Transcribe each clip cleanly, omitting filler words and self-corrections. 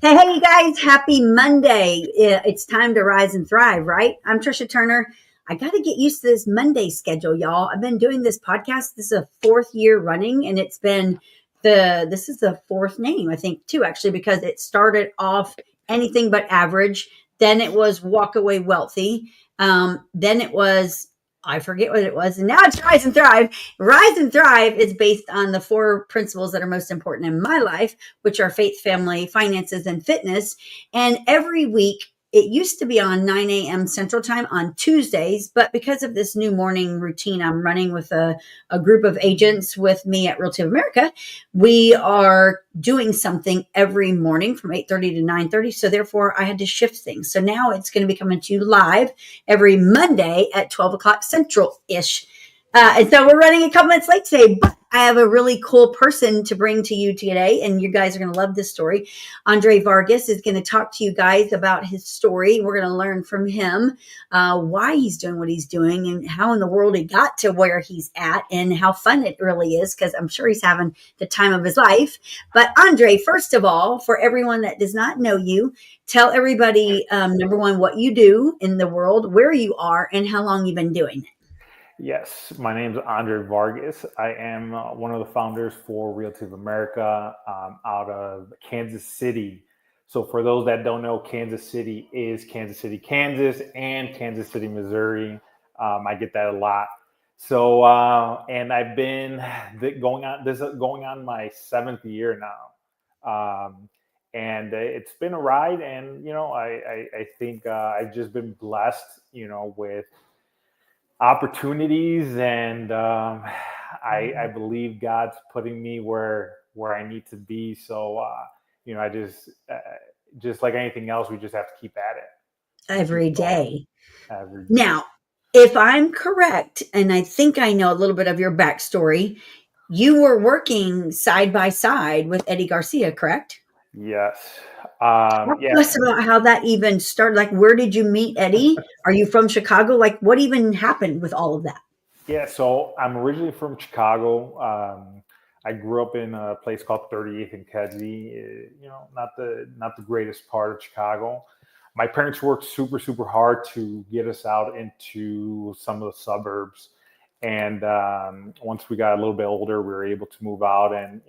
Hey, you guys, happy Monday. It's time to rise and thrive, right? I'm Tricia Turner. I got to get used to this Monday schedule, y'all. I've been doing this podcast. This is a fourth year running, and this is the fourth name, I think, too, actually, because it started off anything but average. Then it was walk away wealthy. Then it was, I forget what it was. And now it's rise and thrive. Rise and thrive is based on the four principles that are most important in my life, which are faith, family, finances, and fitness. And every week, it used to be on 9 a.m. Central Time on Tuesdays, but because of this new morning routine I'm running with a group of agents with me at Realty of America, we are doing something every morning from 8:30 to 9:30. So therefore, I had to shift things. So now it's going to be coming to you live every Monday at 12 o'clock Central-ish. And so we're running a couple minutes late today, but I have a really cool person to bring to you today, and you guys are going to love this story. Andre Vargas is going to talk to you guys about his story. We're going to learn from him why he's doing what he's doing and how in the world he got to where he's at and how fun it really is, because I'm sure he's having the time of his life. But Andre, first of all, for everyone that does not know you, tell everybody, number one, what you do in the world, where you are, and how long you've been doing it. Yes, my name is Andre Vargas. I am one of the founders for Realty of America out of Kansas City. So, for those that don't know, Kansas City is Kansas City, Kansas, and Kansas City, Missouri. I get that a lot. So, and I've been going on my seventh year now. And it's been a ride. And, I think I've just been blessed, with opportunities, and I believe God's putting me where I need to be. So I just like anything else, we just have to keep at it, keep Every going day. every day. Now, if I'm correct, and I think I know a little bit of your backstory, you were working side by side with Eddie Garcia, correct? Yes. Talk to Yeah. us about how that even started. Like, where did you meet Eddie? Are you from Chicago? Like, what even happened with all of that? Yeah. So I'm originally from Chicago. I grew up in a place called 38th and Kedzie. Not the greatest part of Chicago. My parents worked super super hard to get us out into some of the suburbs, and once we got a little bit older, we were able to move out, and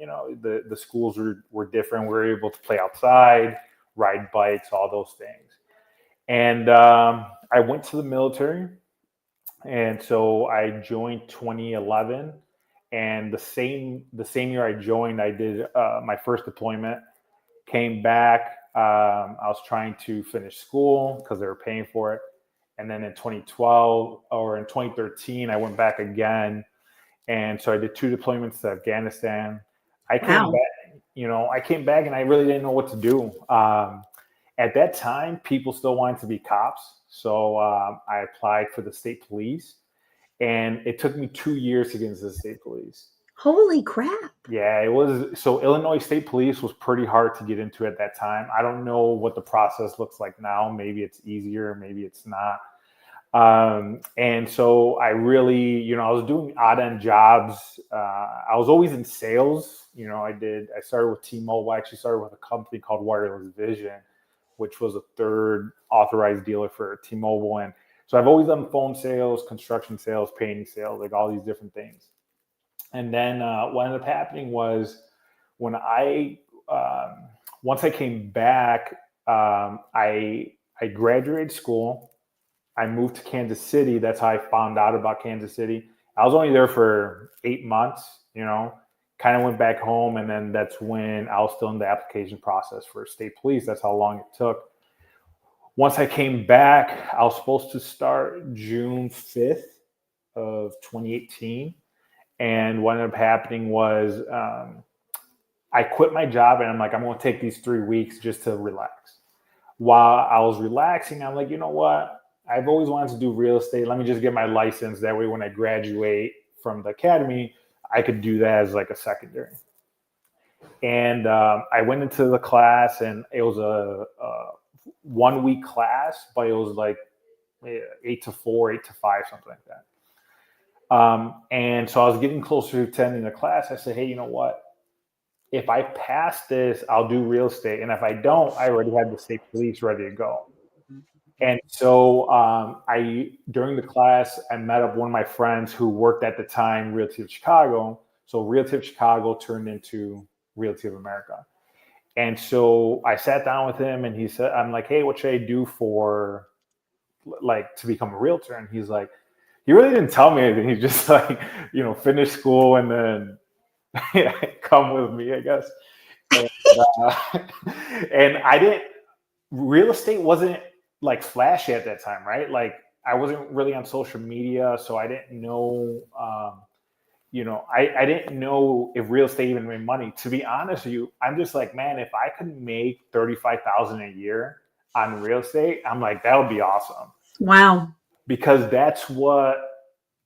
the schools were different. We were able to play outside, ride bikes, all those things. And I went to the military, and so I joined 2011, and the same year I joined, I did my first deployment. Came back. I was trying to finish school because they were paying for it, and then in 2012 or in 2013, I went back again, and so I did two deployments to Afghanistan. I came Wow. back. I came back, and I really didn't know what to do. At that time, people still wanted to be cops, so I applied for the state police, and it took me 2 years to get into the state police. Holy crap. Yeah, it was. So Illinois State Police was pretty hard to get into at that time. I don't know what the process looks like now. Maybe it's easier, maybe it's not. And so I really, I was doing odd end jobs. I was always in sales. I started with T-Mobile. I actually started with a company called Wireless Vision, which was a third authorized dealer for T-Mobile. And so I've always done phone sales, construction sales, painting sales, like all these different things. And then what ended up happening was when um, once I came back, I graduated school. I moved to Kansas City. That's how I found out about Kansas City. I was only there for 8 months, kind of went back home. And then that's when I was still in the application process for state police. That's how long it took. Once I came back, I was supposed to start June 5th of 2018. And what ended up happening was I quit my job, and I'm like, I'm going to take these 3 weeks just to relax. While I was relaxing, I'm like, you know what? I've always wanted to do real estate. Let me just get my license. That way, when I graduate from the academy, I could do that as like a secondary. And I went into the class, and it was a 1 week class, but it was like 8 to 4, 8 to 5, something like that. And so I was getting closer to attending the class. I said, hey, you know what? if I pass this, I'll do real estate. And if I don't, I already had the state police ready to go. And so during the class, I met up one of my friends who worked at the time, Realty of Chicago. So Realty of Chicago turned into Realty of America. And so I sat down with him and he said, I'm like, hey, what should I do for like to become a realtor? And he's like, he really didn't tell me anything. He just like, finish school and then come with me, I guess. And, and I didn't, real estate wasn't like flashy at that time, right? Like I wasn't really on social media, so I didn't know, I didn't know if real estate even made money. To be honest with you, I'm just like, man, if I could make 35,000 a year on real estate, I'm like, that would be awesome. Wow. Because that's what,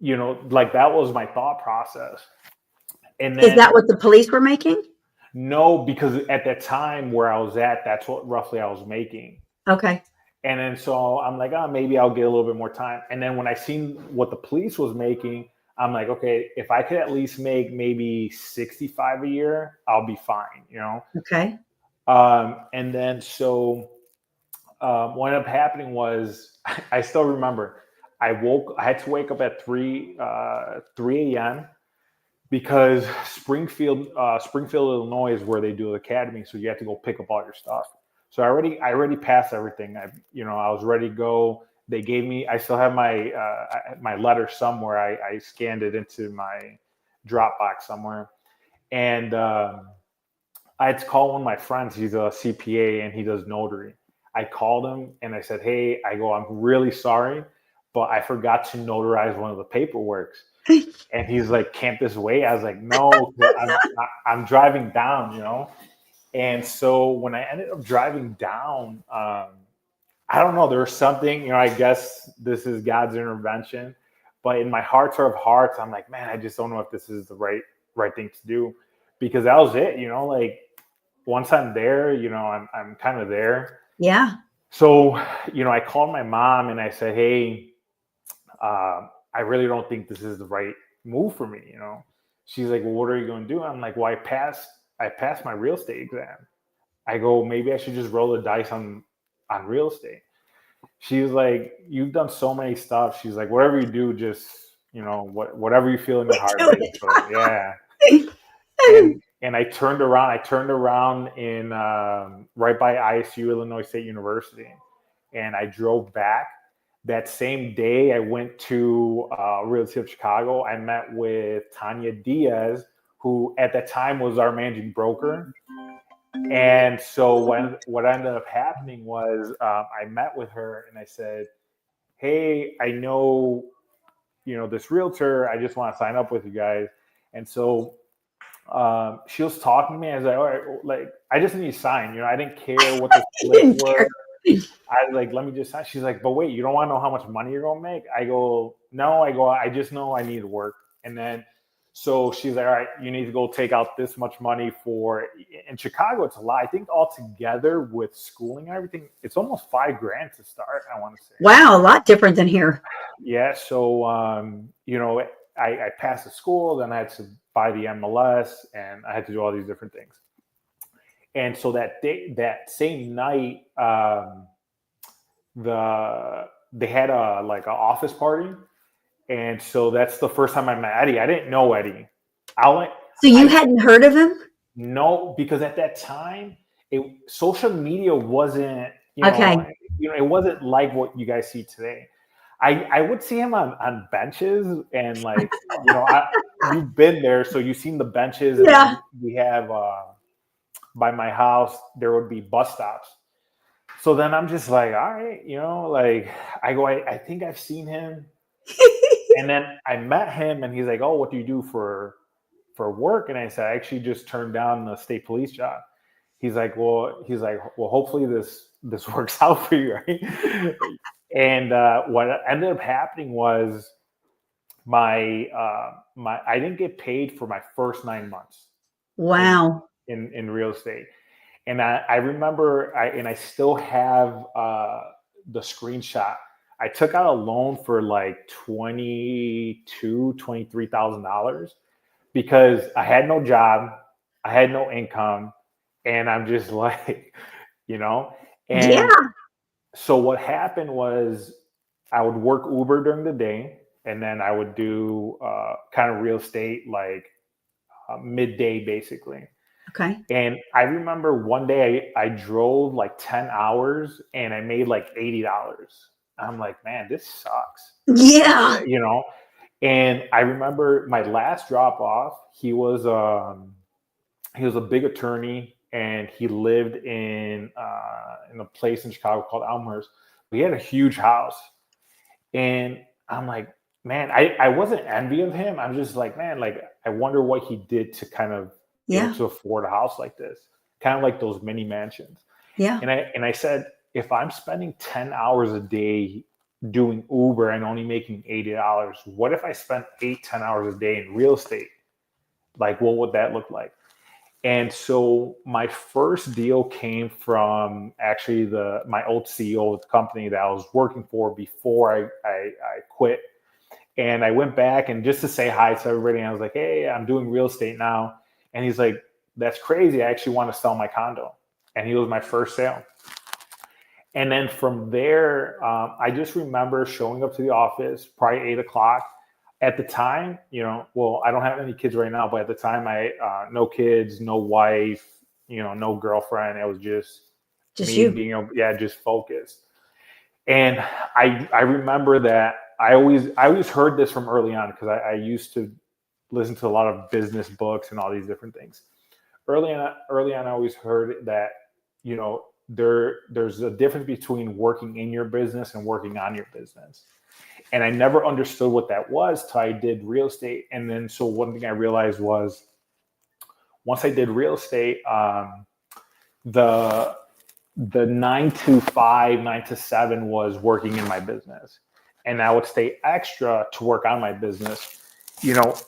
like that was my thought process. And Is then that what the police were making? no, because at that time where I was at, that's what roughly I was making. Okay. And then so I'm like, oh, maybe I'll get a little bit more time. And then when I seen what the police was making, I'm like, okay, if I could at least make maybe 65 a year, I'll be fine, Okay. And then so what ended up happening was I still remember I had to wake up at 3 a.m. because Springfield, Illinois is where they do the academy. So you have to go pick up all your stuff. So I already passed everything. I was ready to go. They gave me, I still have my letter somewhere. I scanned it into my Dropbox somewhere. And I had to call one of my friends. He's a CPA and he does notary. I called him and I said, hey, I'm really sorry, but I forgot to notarize one of the paperworks. And he's like, can't this wait? I was like, no, I'm driving down, And so when I ended up driving down, I don't know, there was something, I guess this is God's intervention, but in my heart of hearts, I'm like, man, I just don't know if this is the right thing to do, because that was it, like once I'm there, I'm kind of there. Yeah. So, I called my mom and I said, hey, I really don't think this is the right move for me, She's like, well, what are you going to do? I'm like, well, I passed my real estate exam. I go, maybe I should just roll the dice on real estate. She was like, you've done so many stuff. She's like, whatever you do, just, whatever you feel in your heart. So, yeah. And I turned around in right by ISU, Illinois State University. And I drove back. That same day, I went to Realty of Chicago. I met with Tanya Diaz, who at the time was our managing broker. And so what ended up happening was I met with her and I said, hey, I know, this realtor, I just want to sign up with you guys. And so she was talking to me. I was like, all right, like, I just need to sign, I didn't care what the splits were. I was like, let me just sign. She's like, but wait, you don't want to know how much money you're going to make? I go, no, I just know I need to work. And then, so she's like, all right, you need to go take out this much money in Chicago. It's a lot. I think altogether with schooling and everything, it's almost $5,000 to start, I want to say. Wow. A lot different than here. Yeah. So, I passed the school, then I had to buy the MLS and I had to do all these different things. And so that same night, they had an office party. And so that's the first time I met Eddie. I didn't know Eddie. So you hadn't heard of him? No, because at that time, social media wasn't, Okay. It wasn't like what you guys see today. I would see him on benches and like, you've been there, so you've seen the benches. Yeah. And we have by my house, there would be bus stops. So then I'm just like, all right, like I go, I think I've seen him. And then I met him and he's like, oh, what do you do for work? And I said, I actually just turned down the state police job. He's like, well, hopefully this works out for you, right? And what ended up happening was I didn't get paid for my first 9 months. Wow. In real estate. And I remember, I still have the screenshot. I took out a loan for like $23,000 because I had no job. I had no income, and I'm just like, you know, Yeah. and so what happened was I would work Uber during the day, and then I would do kind of real estate like midday basically. Okay. And I remember one day I drove like 10 hours and I made like $80. I'm like, man, this sucks, Yeah. you know? And I remember my last drop off, he was a big attorney and he lived in a place in Chicago called Elmhurst. We had a huge house. And I'm like, man, I wasn't envy of him. I'm just like, man, like I wonder what he did to kind of be able Yeah. to afford a house like this, kind of like those mini mansions. Yeah. And I said, if I'm spending 10 hours a day doing Uber and only making $80, what if I spent 8-10 hours a day in real estate? Like, what would that look like? And so my first deal came from actually my old CEO of the company that I was working for before I quit. And I went back and just to say hi to everybody, and I was like, hey, I'm doing real estate now. And he's like, that's crazy. I actually want to sell my condo. And he was my first sale. And then from there, I just remember showing up to the office, probably 8 o'clock. At the time, well, I don't have any kids right now, but at the time, no kids, no wife, no girlfriend. It was just Just me you. being, just focused. And I remember that I always heard this from early on because I used to listen to a lot of business books and all these different things. Early on, I always heard that, there's a difference between working in your business and working on your business. And I never understood what that was till I did real estate. And then, so one thing I realized was once I did real estate, the 9 to 5, 9 to 7 was working in my business. And I would stay extra to work on my business.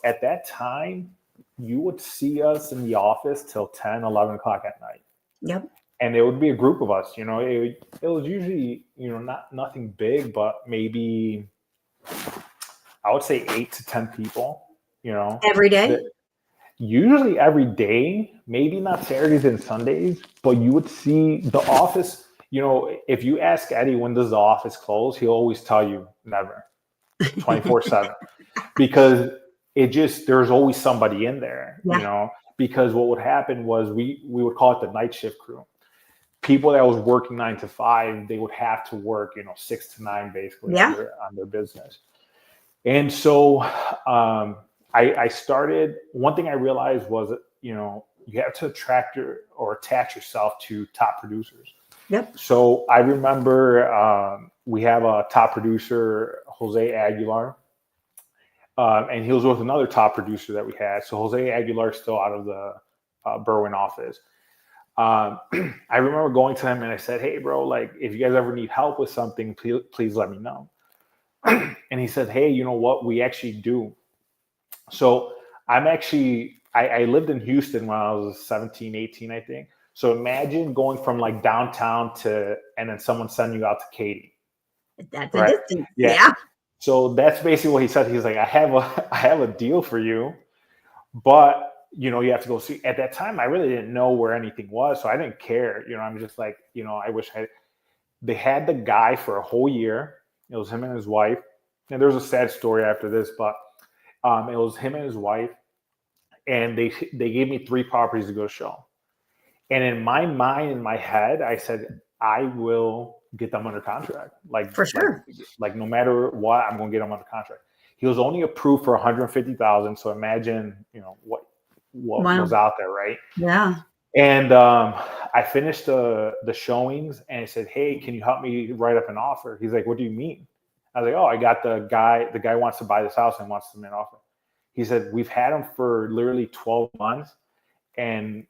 At that time, you would see us in the office till 10, 11 o'clock at night. Yep. And it would be a group of us, it was usually, nothing big, but maybe I would say 8 to 10 people, Every day. that usually every day, maybe not Saturdays and Sundays, but you would see the office. If you ask Eddie when does the office close, he'll always tell you never, 24/7, because there's always somebody in there, Yeah. because what would happen was we would call it the night shift crew. People that was working 9 to 5, they would have to work, 6 to 9 basically Yeah. on their business. And so I started, one thing I realized was, you have to attach yourself to top producers. Yep. So I remember we have a top producer, Jose Aguilar, and he was with another top producer that we had. So Jose Aguilar is still out of the Berwyn office. I remember going to him and I said, hey, bro, like if you guys ever need help with something, please let me know. And he said, hey, you know what? We actually do. So I lived in Houston when I was 17, 18, I think. So imagine going from like downtown and then someone sending you out to Katy. That's a Right? distance. Yeah. Yeah. So that's basically what he said. He's like, I have a deal for you, but you have to go see. At that time, I really didn't know where anything was, so I didn't care. I'm just like, I wish they had the guy for a whole year. It was him and his wife. And there's a sad story after this, but it was him and his wife, and they gave me 3 properties to go show. And in my mind, in my head, I said, I will get them under contract. For sure. Like no matter what, I'm going to get them under contract. He was only approved for 150,000. So imagine, what Wow. was out there, right? Yeah. And I finished the showings, and I said, hey, can you help me write up an offer? He's like, what do you mean? I was like, oh, I got the guy wants to buy this house and wants to make an offer. He said, we've had him for literally 12 months, and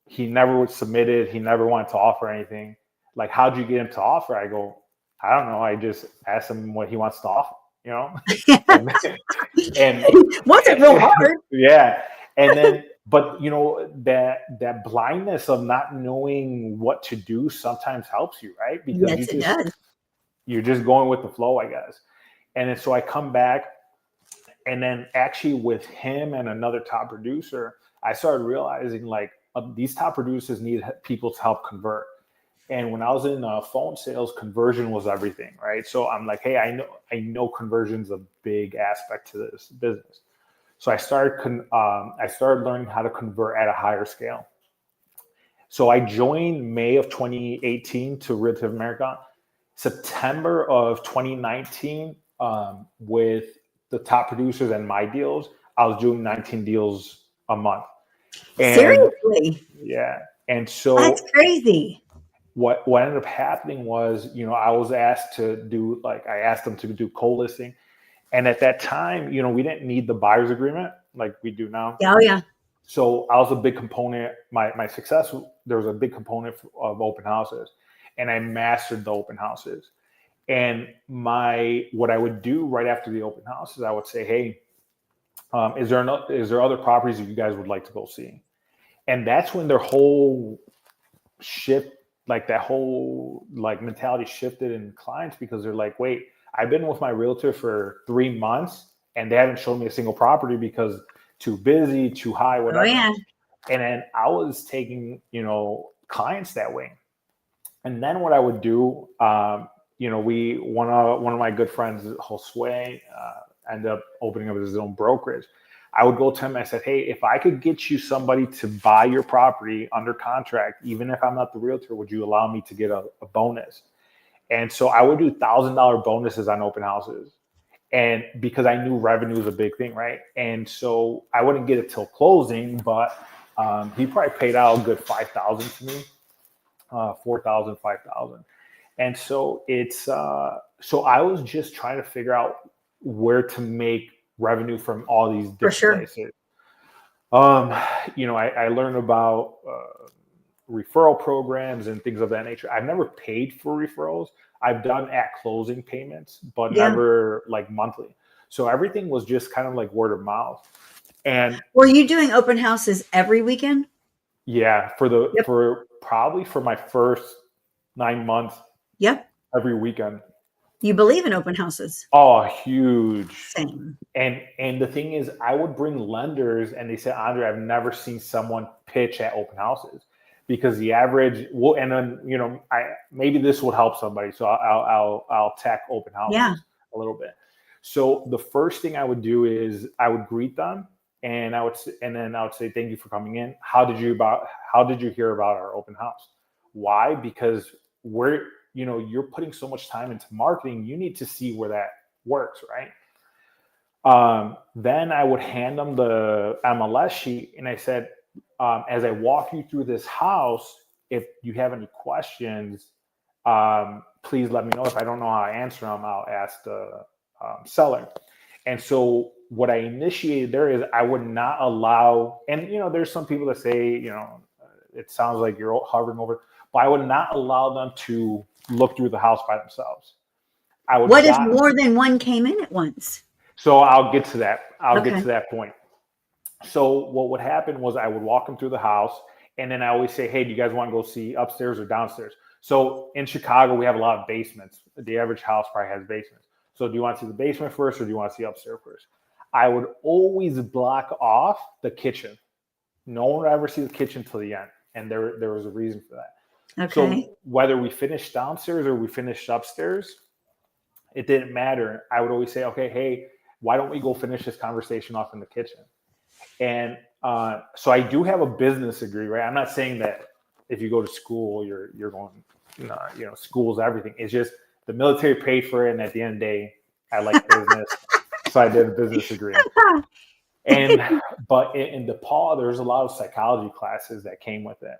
he never was submitted. He never wanted to offer anything. Like, how'd you get him to offer? I go, I don't know. I just asked him what he wants to offer, and wasn't real hard. Yeah. And then, but that blindness of not knowing what to do sometimes helps you, right? Because Yes, it does. you're just going with the flow, I guess. And then so I come back, and then actually with him and another top producer, I started realizing like these top producers need people to help convert. And when I was in phone sales, conversion was everything, right? So I'm like, hey, I know conversion's a big aspect to this business. So I started learning how to convert at a higher scale. So I joined May of 2018 to Realty of America. September of 2019, with the top producers and my deals, I was doing 19 deals a month. And Seriously, yeah, and that's so crazy. what ended up happening was, I was asked to do, like, I asked them to do co-listing. And at that time, we didn't need the buyer's agreement like we do now. Oh yeah. So I was a big component, my success, there was a big component of open houses, and I mastered the open houses. And what I would do right after the open house is I would say, hey, is there other properties that you guys would like to go see? And that's when their whole shift, like that whole like mentality shifted in clients, because they're like, wait, I've been with my realtor for 3 months and they haven't shown me a single property because too busy, too high, Oh whatever. yeah. And then I was taking, clients that way. And then what I would do, one of my good friends, Josue, ended up opening up his own brokerage. I would go to him and I said, hey, if I could get you somebody to buy your property under contract, even if I'm not the realtor, would you allow me to get a bonus? And so I would do $1,000 bonuses on open houses. And because I knew revenue was a big thing, right? And so I wouldn't get it till closing, but he probably paid out a good $5,000 to me, 4,000, 5,000. And so so I was just trying to figure out where to make revenue from all these different places. I learned about referral programs and things of that nature. I've never paid for referrals. I've done at closing payments, but never like monthly. So everything was just kind of like word of mouth. And were you doing open houses every weekend? Yeah, for probably for my first 9 months. Yep. Every weekend. You believe in open houses? Oh, huge. Same. And the thing is, I would bring lenders, and they said, Andre, I've never seen someone pitch at open houses, because the average. Well, and then maybe this would help somebody, so I'll tack open houses a little bit. So the first thing I would do is I would greet them, and then I would say, thank you for coming in. How did you hear about our open house? Why? Because you're putting so much time into marketing, you need to see where that works, right? Then I would hand them the MLS sheet, and I said, as I walk you through this house, if you have any questions, please let me know. If I don't know how to answer them, I'll ask the seller. And so what I initiated there is I would not allow, and there's some people that say, it sounds like you're hovering over, but I would not allow them to look through the house by themselves. What if more than one came in at once? So I'll get to that. Get to that point. So what would happen was I would walk them through the house, and then I always say, hey, do you guys want to go see upstairs or downstairs? So in Chicago, we have a lot of basements. The average house probably has basements. So do you want to see the basement first, or do you want to see upstairs first? I would always block off the kitchen. No one would ever see the kitchen till the end. And there was a reason for that. Okay. So whether we finished downstairs or we finished upstairs, it didn't matter. I would always say, okay, hey, why don't we go finish this conversation off in the kitchen? And so I do have a business degree, right? I'm not saying that if you go to school, you're going, school's everything. It's just the military paid for it. And at the end of the day, I like business. So I did a business degree. But in DePaul, there's a lot of psychology classes that came with it.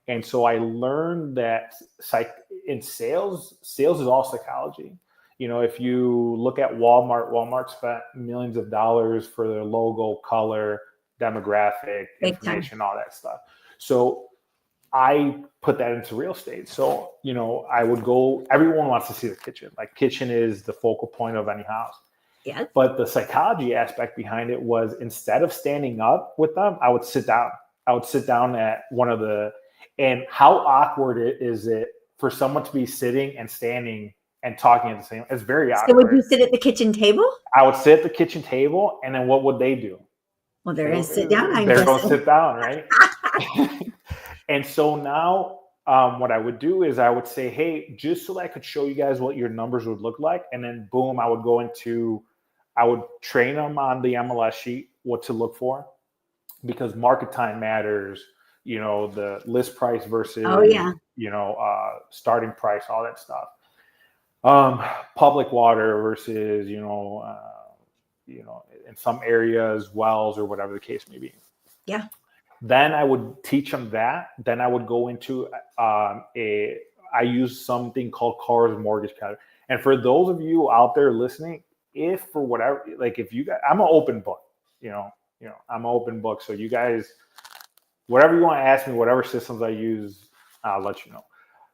And so I learned that in sales is all psychology. If you look at Walmart spent millions of dollars for their logo, color, demographic, information, all that stuff. So I put that into real estate. So, I would go, everyone wants to see the kitchen. Like, kitchen is the focal point of any house. Yeah. But the psychology aspect behind it was, instead of standing up with them, I would sit down. I would sit down at and how awkward is it for someone to be sitting and standing and talking at the same time? It's very awkward. So would you sit at the kitchen table? I would sit at the kitchen table, and then what would they do? Well, they're going to sit down. They're going to sit down, right? And so now what I would do is I would say, hey, just so that I could show you guys what your numbers would look like. And then boom, I would train them on the MLS sheet, what to look for, because market time matters, the list price versus, starting price, all that stuff. Public water versus, in some areas, wells or whatever the case may be. Yeah. Then I would teach them that. Then I would go into I use something called Car's mortgage calculator. And for those of you out there listening, if for whatever, like if you guys, I'm an open book, I'm an open book. So you guys, whatever you want to ask me, whatever systems I use, I'll let you know.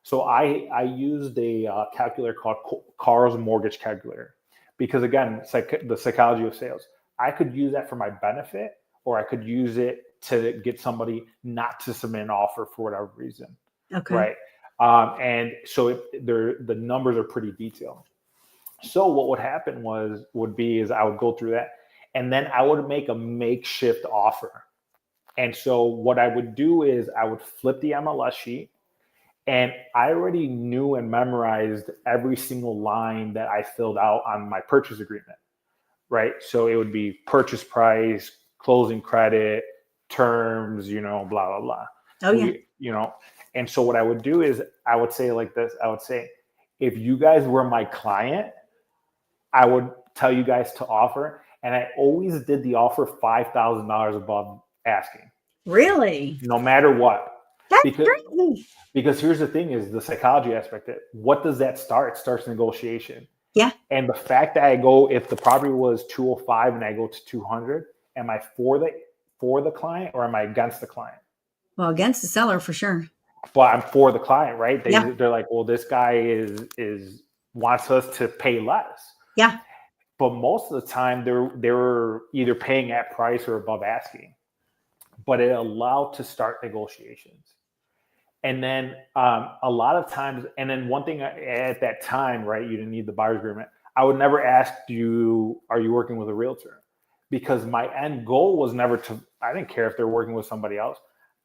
So I used a calculator called Car's mortgage calculator because, again, the psychology of sales. I could use that for my benefit, or I could use it to get somebody not to submit an offer for whatever reason. Okay. Right. And so the numbers are pretty detailed. So what would happen would be I would go through that, and then I would make a makeshift offer. And so what I would do is I would flip the MLS sheet, and I already knew and memorized every single line that I filled out on my purchase agreement, right? So it would be purchase price, closing credit, terms, blah, blah, blah. Oh, yeah. And so what I would do is I would say like this. I would say, if you guys were my client, I would tell you guys to offer. And I always did the offer $5,000 above asking. Really? No matter what. That's great. Because here's the thing is the psychology aspect. What does that start? It starts negotiation. Yeah. And the fact that if the property was 205 and I go to 200, am I for the client or am I against the client? Well, against the seller for sure. But I'm for the client, right? They're like, well, this guy is wants us to pay less. Yeah. But most of the time they were either paying at price or above asking. But it allowed to start negotiations. And then a lot of times, and then one thing at that time, right, you didn't need the buyer's agreement. I would never ask you, are you working with a realtor? Because my end goal was never I didn't care if they're working with somebody else.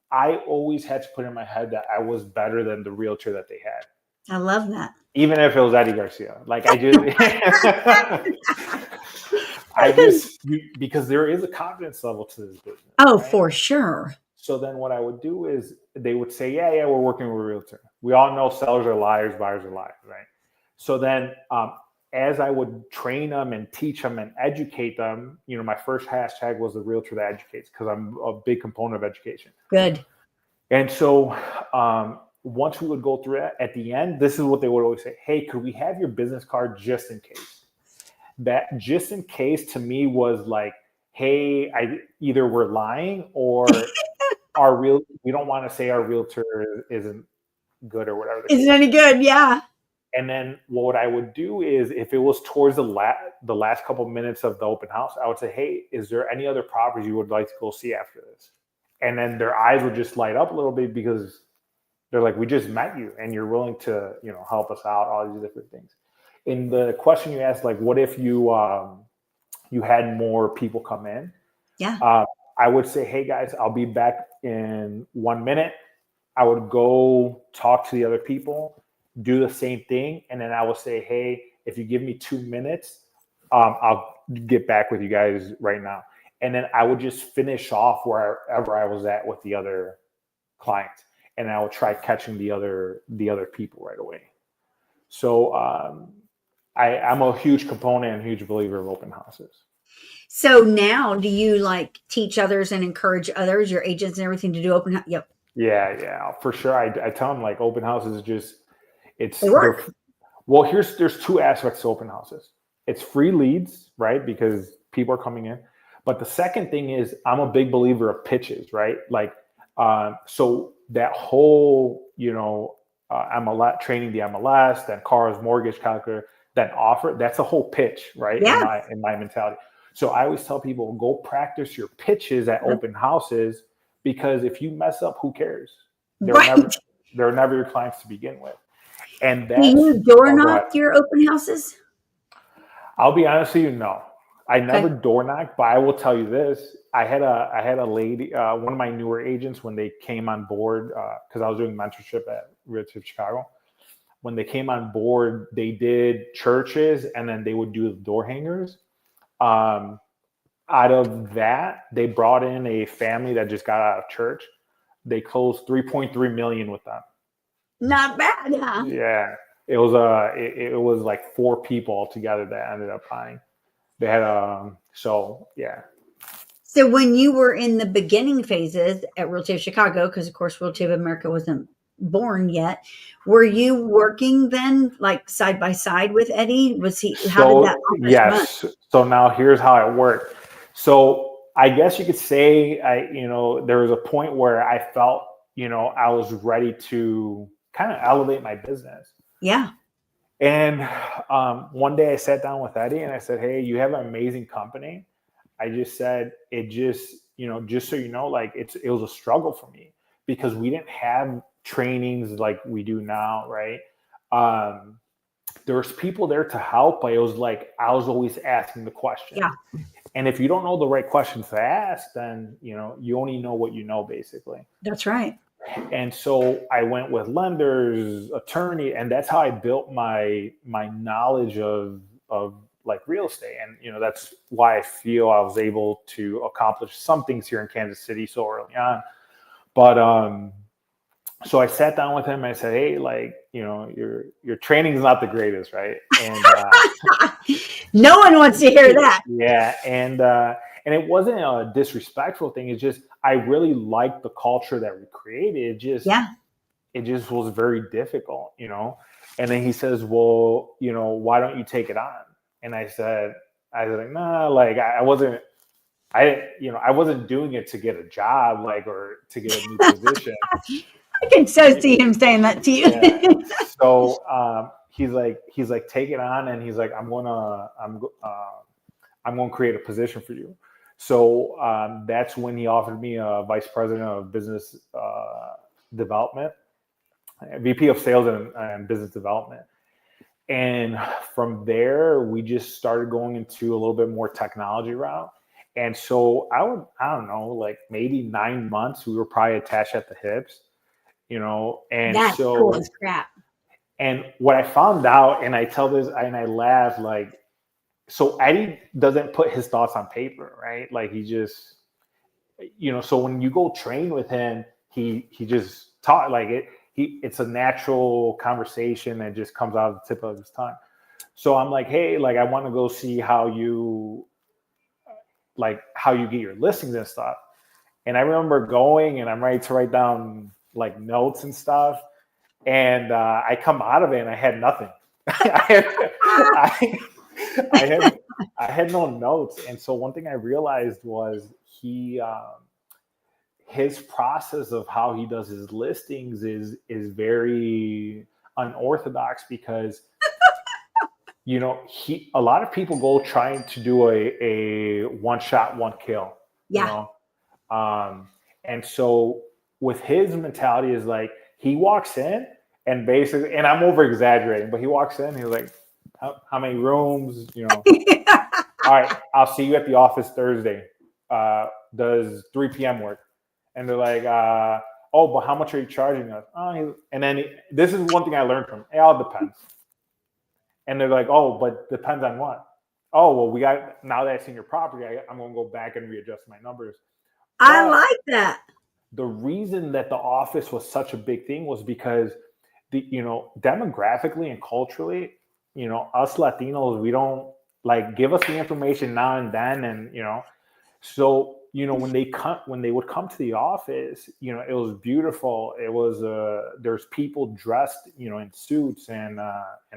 I always had to put in my head that I was better than the realtor that they had. I love that. Even if it was Eddie Garcia. Like I because there is a confidence level to this business. Oh, right? For sure. So then what I would do is they would say, yeah, we're working with a realtor. We all know sellers are liars, buyers are liars, right? So then as I would train them and teach them and educate them, my first hashtag was the realtor that educates, because I'm a big component of education. Good. And so once we would go through that, at the end, this is what they would always say, hey, could we have your business card just in case? That just in case to me was like, hey, either we're lying or we don't want to say our realtor isn't good or whatever. Isn't any good, yeah. And then what I would do is if it was towards the last couple of minutes of the open house, I would say, hey, is there any other properties you would like to go see after this? And then their eyes would just light up a little bit because they're like, we just met you and you're willing to, help us out, all these different things. In the question you asked, like, what if you had more people come in? Yeah. I would say, hey guys, I'll be back in 1 minute. I would go talk to the other people, do the same thing. And then I will say, hey, if you give me 2 minutes, I'll get back with you guys right now. And then I would just finish off wherever I was at with the other clients. And I would try catching the other people right away. So I'm a huge component and huge believer of open houses. So now do you teach others and encourage others, your agents and everything, to do open house? Yep. Yeah, for sure. I tell them open houses they work. Well, there's two aspects to open houses. It's free leads, right? Because people are coming in. But the second thing is I'm a big believer of pitches, right? So that whole, MLS, training the MLS, then Car's mortgage calculator, then offer, that's a whole pitch, right? Yeah. In my mentality. So I always tell people, go practice your pitches at open houses, because if you mess up, who cares? They're never your clients to begin with. And do you door knock your open houses? I'll be honest with you, no. I never door knocked, but I will tell you this. I had a lady, one of my newer agents, when they came on board, because I was doing mentorship at Real Estate Chicago. When they came on board, they did churches and then they would do the door hangers. Out of that, they brought in a family that just got out of church. They closed 3.3 million with them. Not bad, huh? Yeah, it was like 4 people altogether that ended up buying. They had so yeah. So when you were in the beginning phases at Realty of Chicago, because of course Realty of America wasn't born yet, were you working then like side by side with Eddie? How did that So office run? yes. So now here's how it worked. So I guess you could say there was a point where I felt, I was ready to kind of elevate my business. Yeah. And one day I sat down with Eddie and I said, "Hey, you have an amazing company." I just said, just so you know, like it was a struggle for me because we didn't have trainings like we do now, right? There was people there to help, but it was like I was always asking the question. Yeah. And if you don't know the right questions to ask, then you only know what you know, basically. That's right. And so I went with lenders, attorney, and that's how I built my knowledge of like real estate. And that's why I feel I was able to accomplish some things here in Kansas City so early on. But so I sat down with him and I said, "Hey, like, your training is not the greatest, right?" And no one wants to hear that. yeah, and it wasn't a disrespectful thing. It's just I really liked the culture that we created. It just was very difficult, And then he says, "Well, why don't you take it on?" And I said, like, "Nah, like I wasn't doing it to get a job, like, or to get a new position." I can so see him saying that to you. Yeah. So he's like, "Take it on," and he's like, I'm gonna create a position for you. So that's when he offered me a vice president of business development, VP of sales and business development. And from there, we just started going into a little bit more technology route. And so I don't know, like maybe 9 months, we were probably attached at the hips, and That's so cool as crap. And what I found out, and I tell this and I laugh, like, so Eddie doesn't put his thoughts on paper, right? Like he just, so when you go train with him, he just taught like it. It's a natural conversation that just comes out of the tip of his tongue. So I'm like, "Hey, like I want to go see how you get your listings and stuff." And I remember going and I'm ready to write down like notes and stuff. And I come out of it and I had nothing. I had no notes. And so one thing I realized was his process of how he does his listings is very unorthodox because a lot of people go trying to do a one shot, one kill. Yeah. And so with his mentality is like he walks in and basically, and I'm over exaggerating, but he walks in, he's like, how many rooms, All right, I'll see you at the office Thursday. Does 3 p.m. work? And they're like, "Oh, but how much are you charging us?" And then this is one thing I learned from him. It all depends. And they're like, "Oh, but depends on what?" "Oh, well, now that I've seen your property, I'm going to go back and readjust my numbers." I like that. The reason that the office was such a big thing was because demographically and culturally, us Latinos, we don't like give us the information now and then. And, so, when they would come to the office, it was beautiful. It was, there's people dressed, in suits and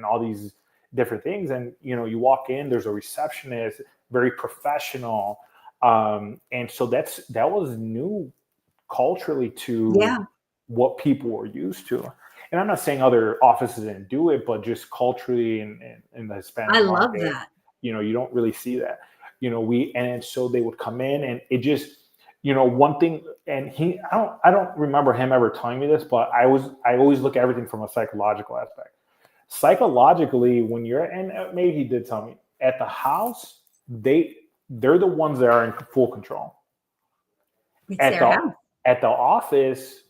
all these different things. And, you walk in, there's a receptionist, very professional. And so that was new culturally to what people were used to. And I'm not saying other offices didn't do it, but just culturally in the Hispanic market, love that. You don't really see that. And so they would come in and it just, one thing, and I don't remember him ever telling me this, but I always look at everything from a psychological aspect. Psychologically, when you're, and maybe he did tell me, at the house, they're the ones that are in full control. It's At their the house. at the office,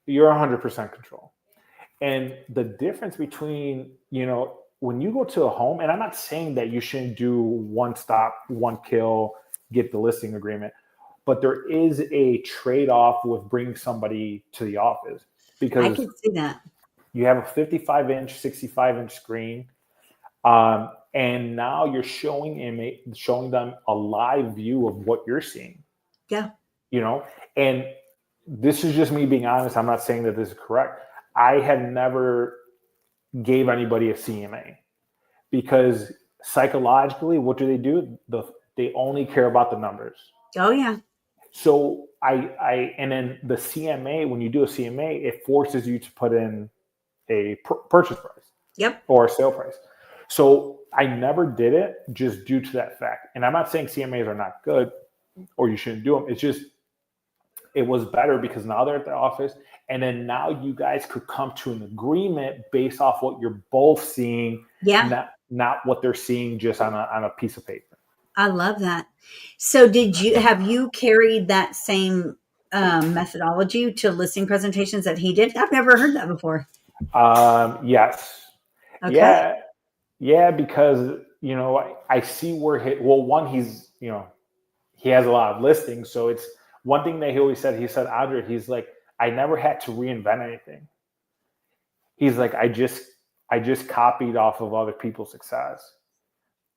you're 100% control. And the difference between, when you go to a home, and I'm not saying that you shouldn't do one stop, one kill, get the listing agreement, but there is a trade-off with bringing somebody to the office I because could see that. you have a 55-inch, 65-inch screen, and now you're showing them a live view of what you're seeing. Yeah. And this is just me being honest. I'm not saying that this is correct. I have never gave anybody a CMA because psychologically, what do? They only care about the numbers. Oh yeah. So and then the CMA, when you do a CMA, it forces you to put in a purchase price. Yep. Or a sale price. So I never did it just due to that fact. And I'm not saying CMAs are not good or you shouldn't do them. It's just, it was better because now they're at the office, and then now you guys could come to an agreement based off what you're both seeing, not what they're seeing just on a piece of paper. I love that. So have you carried that same methodology to listing presentations that he did? I've never heard that before. Yes. Okay. Yeah, because I see where he's he has a lot of listings, so it's one thing that he always said. He said, Andre, he's like, I never had to reinvent anything. He's like, I just copied off of other people's success,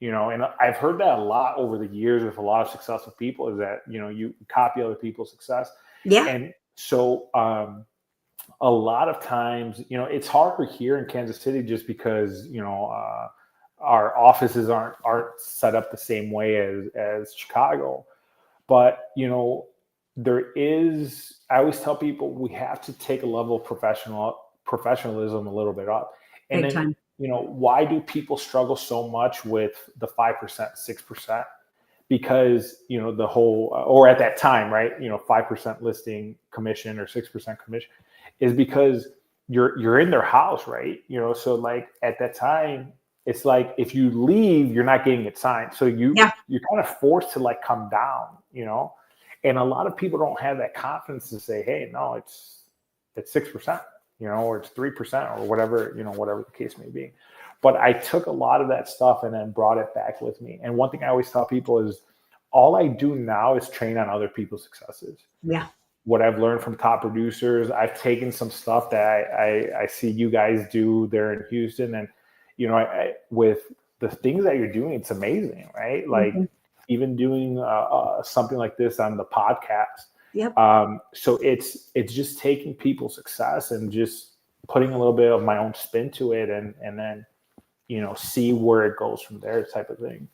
and I've heard that a lot over the years with a lot of successful people is that, you copy other people's success. Yeah. And so, a lot of times, it's harder here in Kansas City just because, our offices aren't set up the same way as Chicago. But, I always tell people we have to take a level of professionalism a little bit up. And Big then, time. Why do people struggle so much with the 5%, 6%? Because, the whole, or at that time, right, 5% listing commission or 6% commission is because you're in their house, right? So like at that time, it's like if you leave, you're not getting it signed. So you're kind of forced to like come down, and a lot of people don't have that confidence to say, hey, no, it's 6%, or it's 3% or whatever, whatever the case may be. But I took a lot of that stuff and then brought it back with me. And one thing I always tell people is all I do now is train on other people's successes. Yeah. What I've learned from top producers, I've taken some stuff that I see you guys do there in Houston. And, with the things that you're doing, it's amazing, right? Like even doing something like this on the podcast. Yep. So it's just taking people's success and just putting a little bit of my own spin to it and then, see where it goes from there type of thing.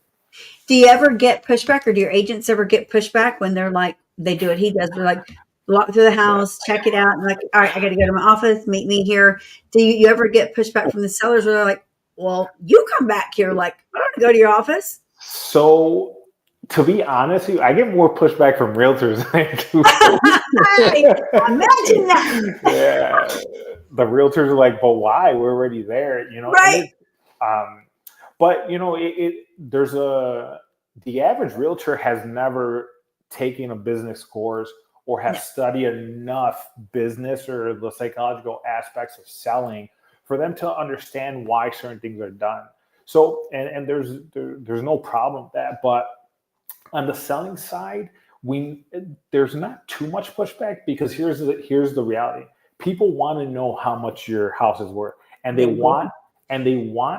Do you ever get pushback, or do your agents ever get pushback when they're like, they do what he does? They're like, walk through the house, check it out. And like, all right, I got to go to my office, meet me here. Do you ever get pushback from the sellers where they're like, well, you come back here. Like, I don't want to go to your office. So to be honest with you, I get more pushback from realtors than I do. Imagine that. Yeah. The realtors are like, but why? We're already there, Right. But the average realtor has never taken a business course or have studied enough business or the psychological aspects of selling for them to understand why certain things are done. So, and there's no problem with that. But on the selling side, there's not too much pushback because here's the reality. People want to know how much your house is worth, and they want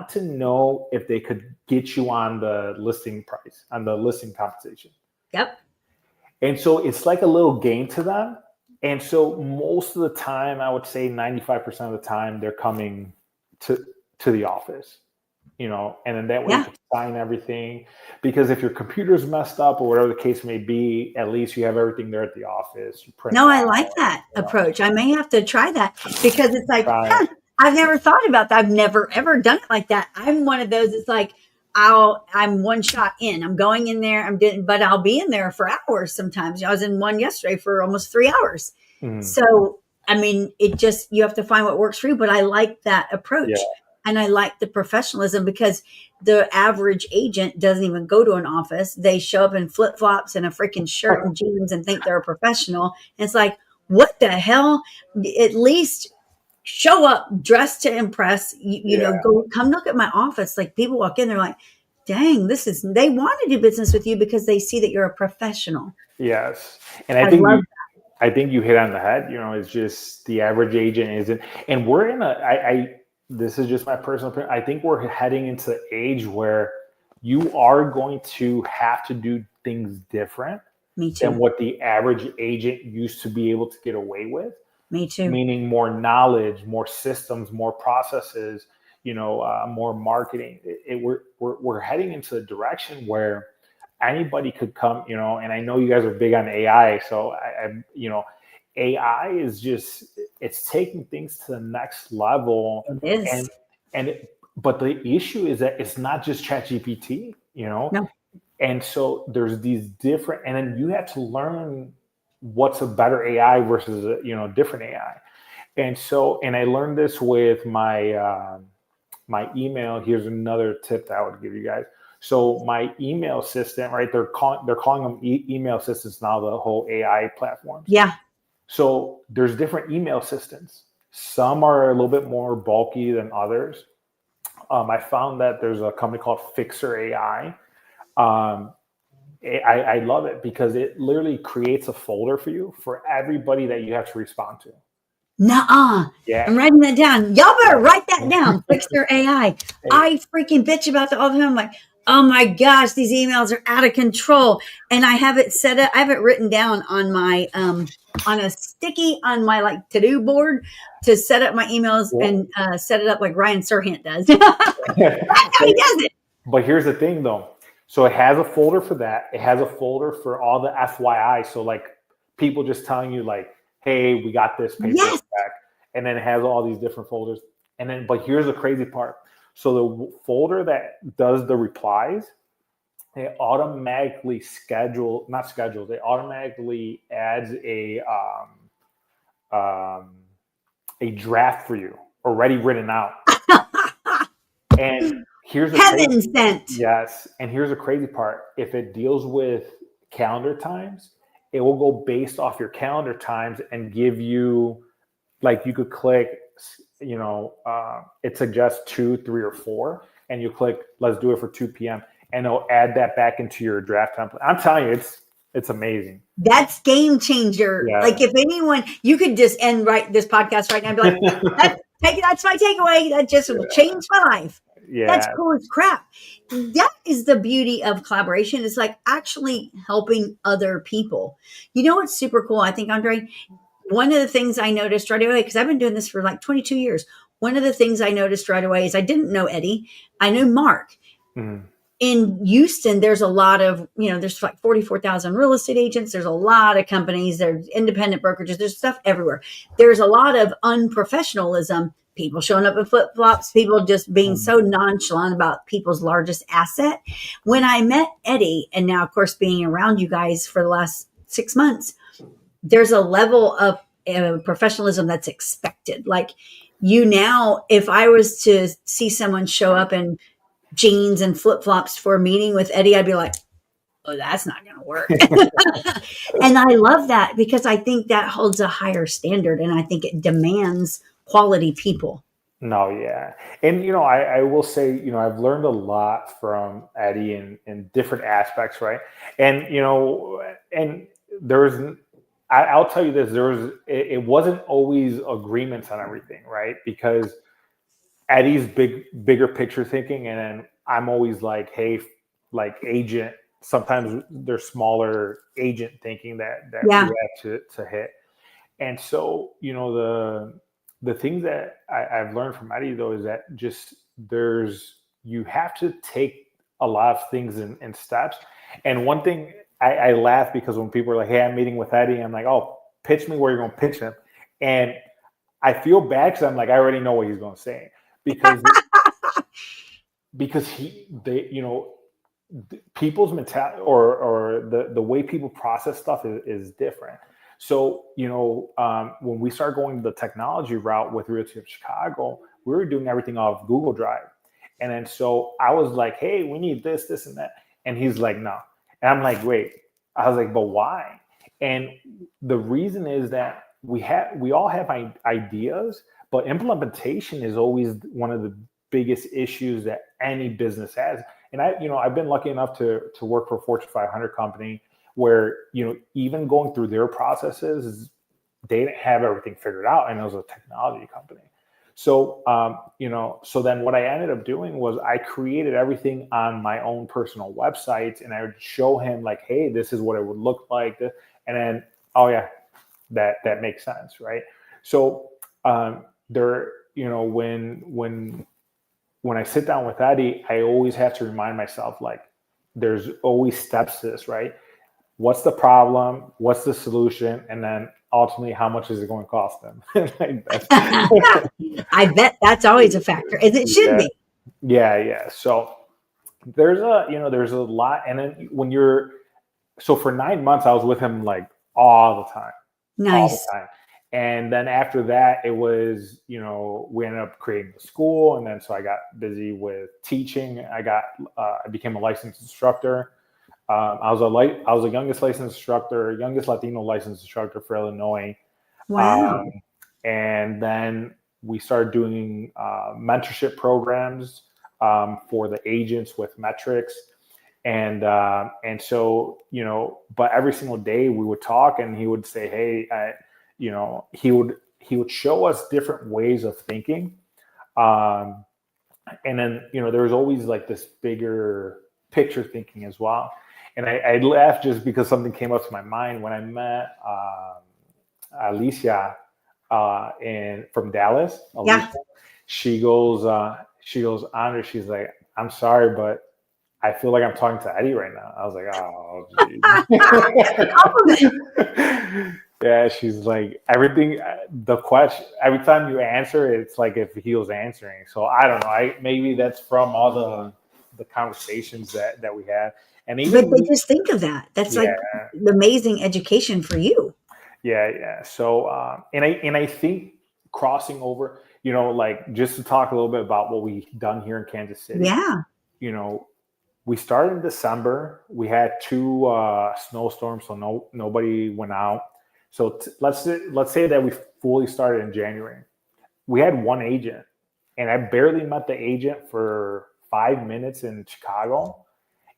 to know if they could get you on the listing price, on the listing compensation. Yep. And so it's like a little game to them. And so most of the time, I would say 95% of the time, they're coming to the office, and then that way you can sign everything. Because if your computer's messed up or whatever the case may be, at least you have everything there at the office. You print I like that approach. I may have to try that because it's like, I've never thought about that. I've never, ever done it like that. I'm one of those, it's like, I'm one shot in. I'm going in there. But I'll be in there for hours sometimes. I was in one yesterday for almost 3 hours. So, I mean, you have to find what works for you. But I like that approach. And I like the professionalism because the average agent doesn't even go to an office. They show up in flip flops and a freaking shirt and jeans and think they're a professional. And it's like, what the hell? At least show up dressed to impress. You Yeah. know, go come look at my office. Like people walk in, they're like, dang, they want to do business with you because they see that you're a professional. Yes. And I I think love I think you hit on the head. It's just the average agent isn't, and we're in this is just my personal opinion. I think we're heading into the age where you are going to have to do things different me than too. what the average agent used to be able to get away with. Me too. Meaning more knowledge, more systems, more processes, more marketing. We're heading into a direction where anybody could come, and I know you guys are big on AI. So AI is just, it's taking things to the next level. It is. But the issue is that it's not just ChatGPT, No. and so there's these different, and then you have to learn what's a better AI versus a different AI. And I learned this with my my email. Here's another tip that I would give you guys. So my email assistant, right? They're calling them email assistants now, the whole AI platforms. Yeah. So there's different email assistants. Some are a little bit more bulky than others. I found that there's a company called Fixer AI. I love it because it literally creates a folder for you for everybody that you have to respond to. Nuh-uh. Yeah. I'm writing that down. Y'all better write that down. Fix their AI. I freaking bitch about that all the time. I'm like, oh my gosh, these emails are out of control. And I have it set up. I have it written down on my on a sticky on my like to-do board to set up my emails and set it up like Ryan Serhant does. That's how he does it. But here's the thing though. So it has a folder for that. It has a folder for all the FYI. So like people just telling you like, hey, we got this paper back. And then it has all these different folders. And then, but here's the crazy part. So the folder that does the replies, it automatically it automatically adds a draft for you already written out. And here's the heaven sent. Yes. And here's the crazy part. If it deals with calendar times, it will go based off your calendar times and give you, like, you could click, it suggests 2, 3, or 4, and you click, let's do it for 2 p.m. and it'll add that back into your draft template. I'm telling you, it's amazing. That's game changer. Yeah. Like if anyone, you could just end this podcast right now and be like, that's my takeaway. That just will change my life. Yeah. That's cool as crap. That is the beauty of collaboration. It's like actually helping other people. You know what's super cool? I think, Andre, one of the things I noticed right away, because I've been doing this for like 22 years. One of the things I noticed right away is I didn't know Eddie. I knew Mark. Mm-hmm. In Houston, there's a lot of, there's like 44,000 real estate agents. There's a lot of companies. There's independent brokerages. There's stuff everywhere. There's a lot of unprofessionalism. People showing up in flip-flops, people just being so nonchalant about people's largest asset. When I met Eddie, and now, of course, being around you guys for the last 6 months, there's a level of professionalism that's expected. Like now, if I was to see someone show up in jeans and flip-flops for a meeting with Eddie, I'd be like, oh, that's not going to work. And I love that because I think that holds a higher standard and I think it demands quality people. No, yeah. And, I will say, I've learned a lot from Eddie in different aspects, right? And, and I'll tell you this, it wasn't always agreements on everything, right? Because Eddie's bigger picture thinking, and then I'm always like, hey, like agent. Sometimes there's smaller agent thinking that we have to hit. And so, the thing that I've learned from Eddie though is that you have to take a lot of things in steps. And one thing I laugh because when people are like, hey, I'm meeting with Eddie, I'm like, oh, pitch me where you're going to pitch him. And I feel bad because I'm like, I already know what he's going to say. Because people's mentality or the way people process stuff is different. So when we start going the technology route with Realty of Chicago, were doing everything off Google Drive. And then so I was like, hey, we need this, this, and that. And he's like, no. And I'm like, wait. I was like, but why? And the reason is that we all have ideas, but implementation is always one of the biggest issues that any business has. And I've been lucky enough to work for a Fortune 500 company where, even going through their processes, they didn't have everything figured out, and it was a technology company. So, so then what I ended up doing was I created everything on my own personal websites, and I would show him like, hey, this is what it would look like. And then, oh yeah, that makes sense. Right. So, when I sit down with Eddie, I always have to remind myself, like, there's always steps to this, right? What's the problem? What's the solution? And then ultimately, how much is it going to cost them? Like I bet that's always a factor, as it should be. Yeah. So there's a lot. And then so for 9 months, I was with him like all the time. Nice. All the time. And then after that, it was, we ended up creating the school. And then so I got busy with teaching. I became a licensed instructor. I was the youngest youngest Latino licensed instructor for Illinois. Wow. And then we started doing mentorship programs for the agents with metrics. And so, but every single day we would talk, and he would say, hey, he would show us different ways of thinking. And then, there was always like this bigger picture thinking as well. And I laughed just because something came up to my mind when I met Alicia from Dallas. Alicia. Yeah. She goes, Andre, she's like, I'm sorry, but I feel like I'm talking to Eddie right now. I was like, oh, geez. Yeah, she's like, everything, the question, every time you answer, it's like if he was answering. So I don't know. Maybe that's from all the conversations that we had. And even but just think of that. That's like the amazing education for you. Yeah. So, and I think crossing over, like just to talk a little bit about what we've done here in Kansas City. Yeah. We started in December. We had 2 snowstorms, so nobody went out. So let's say that we fully started in January. We had 1 agent, and I barely met the agent for 5 minutes in Chicago.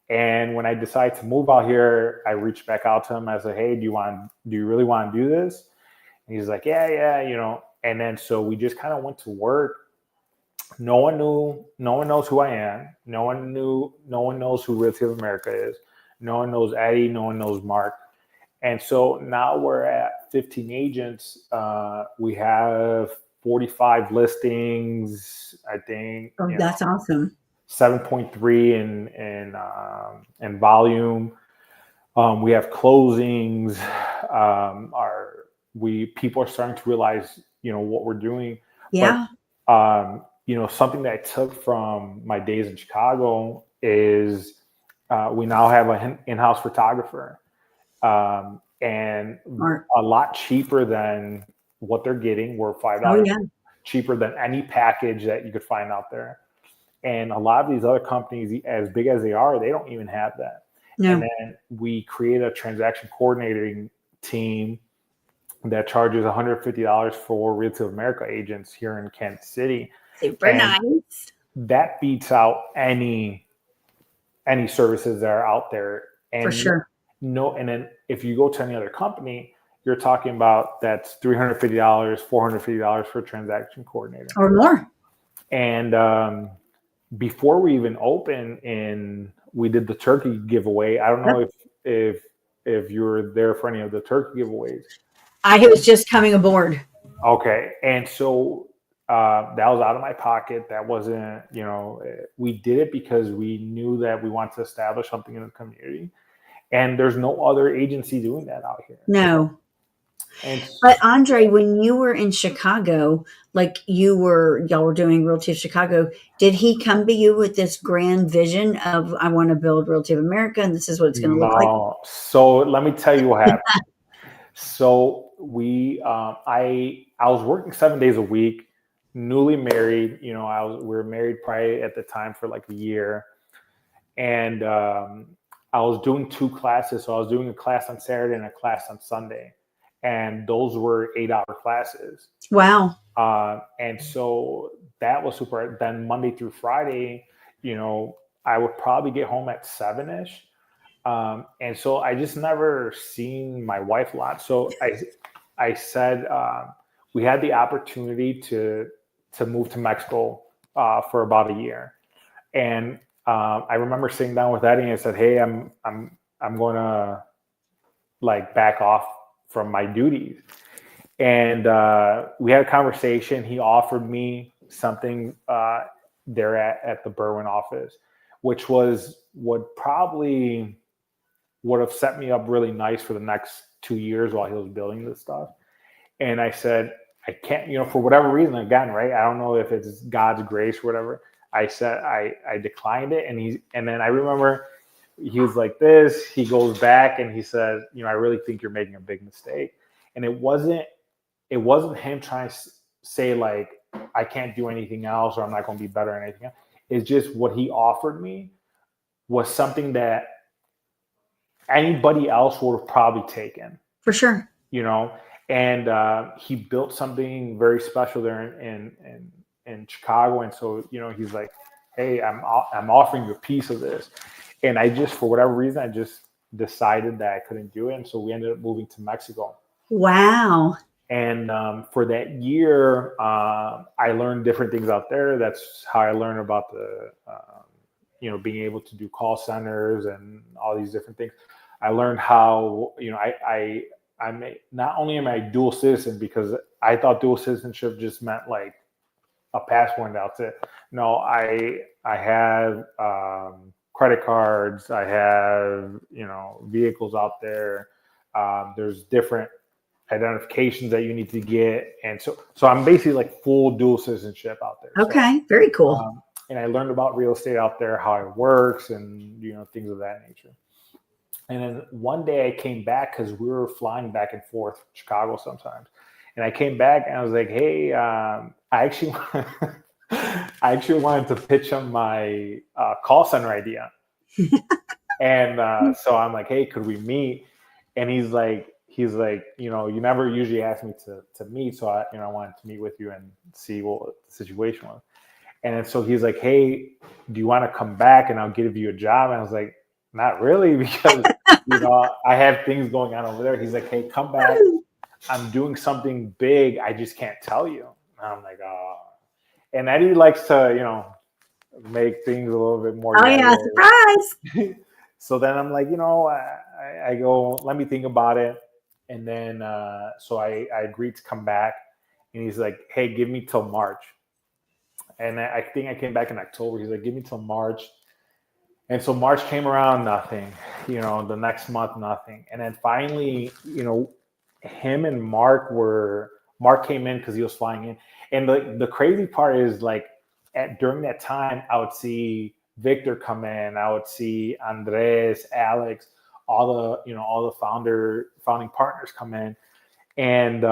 And when I decided to move out here, I reached back out to him. I said, hey, do you really want to do this? And he's like, yeah. And then so we just kind of went to work. No one knows who I am. No one knows who Realty of America is. No one knows Eddie. No one knows Mark. And so now we're at 15 agents. We have 45 listings, I think. Oh, that's awesome. 7.3 in volume. We have closings. People are starting to realize, what we're doing. Yeah. But, something that I took from my days in Chicago is we now have an in-house photographer, and a lot cheaper than what they're getting. We're $5 cheaper than any package that you could find out there. And a lot of these other companies, as big as they are, they don't even have that. No. And then we create a transaction coordinating team that charges $150 for Realty of America agents here in Kansas City. Super nice. That beats out any services that are out there. And for sure. And then if you go to any other company, you're talking about that's $350, $450 for a transaction coordinator. Or more. And before we even open, we did the turkey giveaway. I don't know if you were there for any of the turkey giveaways. I was just coming aboard. Okay. And so that was out of my pocket. That wasn't, we did it because we knew that we wanted to establish something in the community. And there's no other agency doing that out here. No. But Andre, when you were in Chicago, like y'all were doing Realty of Chicago, did he come to you with this grand vision of, I want to build Realty of America and this is what it's going to look like? So let me tell you what happened. So I was working 7 days a week, newly married. We were married probably at the time for like a year. And I was doing 2 classes. So I was doing a class on Saturday and a class on Sunday. And those were 8-hour classes. Wow. And so that was super. Then Monday through Friday, I would probably get home at 7-ish. And so I just never seen my wife a lot. So I said we had the opportunity to move to Mexico for about a year. And I remember sitting down with Eddie and I said, "Hey, I'm going to like back off from my duties." And we had a conversation. He offered me something there at the Berwyn office, which was what probably would have set me up really nice for the next 2 years while he was building this stuff. And I said, I can't, for whatever reason, again, right? I don't know if it's God's grace or whatever. I said, I declined it. And then I remember he was like this, he goes back and he said, I really think you're making a big mistake. And it wasn't him trying to say like, I can't do anything else or I'm not going to be better at anything else. It's just what he offered me was something that anybody else would have probably taken. For sure. And he built something very special there in Chicago. And so, he's like, hey, I'm offering you a piece of this. And I just, for whatever reason, I just decided that I couldn't do it. And so we ended up moving to Mexico. Wow. And for that year, I learned different things out there. That's how I learned about the, being able to do call centers and all these different things. I learned how, not only am I dual citizen, because I thought dual citizenship just meant like a passport and that's it. No, I have credit cards. I have, vehicles out there. There's different identifications that you need to get. And so I'm basically like full dual citizenship out there. Okay. So, very cool. And I learned about real estate out there, how it works and, things of that nature. And then one day I came back because we were flying back and forth Chicago sometimes. And I came back and I was like, hey, I actually wanted to pitch him my call center idea. And so I'm like, hey, could we meet? And he's like, you never usually ask me to meet. So I wanted to meet with you and see what the situation was. And then so he's like, hey, do you want to come back and I'll give you a job? And I was like, not really, because, I have things going on over there. He's like, hey, come back. I'm doing something big. I just can't tell you. And I'm like, oh. And Eddie likes to, make things a little bit more. Oh, yeah, surprise. So then I'm like, I go, let me think about it. And then, so I agreed to come back. And he's like, hey, give me till March. And I think I came back in October. He's like, give me till March. And so March came around, nothing. The next month, nothing. And then finally, him and Mark came in because he was flying in. And the crazy part is like during that time, I would see Victor come in. I would see Andres, Alex, all the founding partners come in. And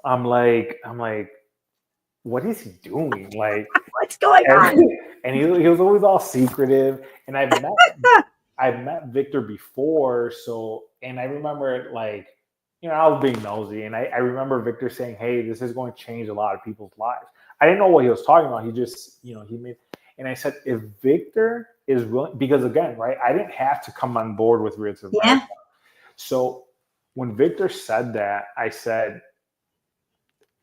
I'm like, what is he doing? Like, what's going on? And he was always all secretive. And I've met Victor before. So, and I remember like, I was being nosy. And I remember Victor saying, hey, this is going to change a lot of people's lives. I didn't know what he was talking about. He just, he made, and I said, if Victor is willing, because again, right, I didn't have to come on board with Real to Yeah. So when Victor said that, I said,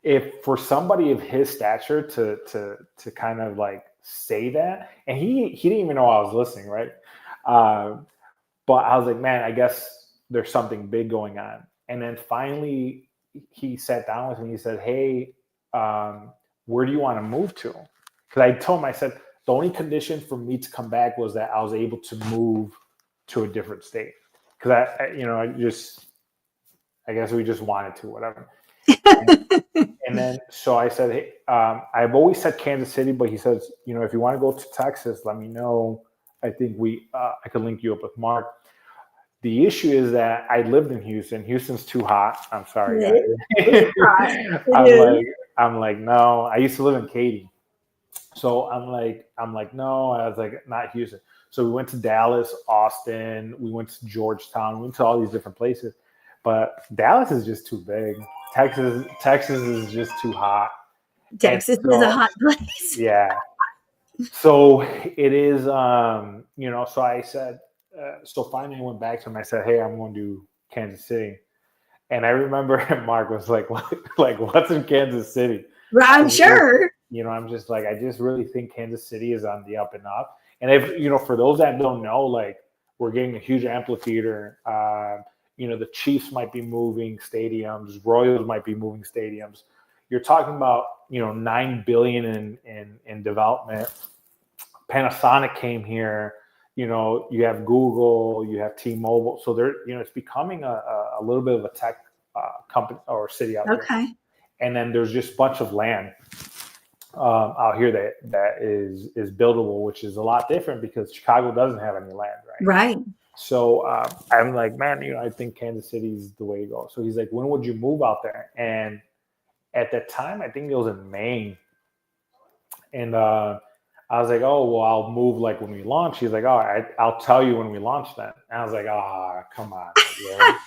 if for somebody of his stature to kind of like say that, and he didn't even know I was listening, right? But I was like, man, I guess there's something big going on. And then finally he sat down with me. He said, hey, where do you want to move to? Because I told him, I said, the only condition for me to come back was that I was able to move to a different state. Because I guess we just wanted to, whatever. And then, so I said, hey, I've always said Kansas City, but he says, if you want to go to Texas, let me know. I think I could link you up with Mark. The issue is that I lived in Houston. Houston's too hot. I'm sorry, guys. no. I used to live in Katy. So I'm like, no. I was like, not Houston. So we went to Dallas, Austin. We went to Georgetown. We went to all these different places, but Dallas is just too big. Texas is just too hot, and Texas is a so hot place. yeah. So it is, So I said, so finally I went back to him. I said, hey, I'm going to Kansas City, and I remember Mark was like, like what's in Kansas City? I'm sure. I'm just like, I just really think Kansas City is on the up and up. And if, for those that don't know, like we're getting a huge amphitheater. The Chiefs might be moving stadiums. Royals might be moving stadiums. You're talking about, 9 billion in development. Panasonic came here. You have Google, you have T-Mobile. So it's becoming a little bit of a tech company or city out here. Okay. And then there's just a bunch of land out here that is buildable, which is a lot different because Chicago doesn't have any land, right? Right. So I'm like, man, I think Kansas City is the way to go. So he's like, when would you move out there? And at that time, I think it was in May. And I was like, oh, well, I'll move like when we launch. He's like, oh, I'll tell you when we launch then. And I was like, come on. Really?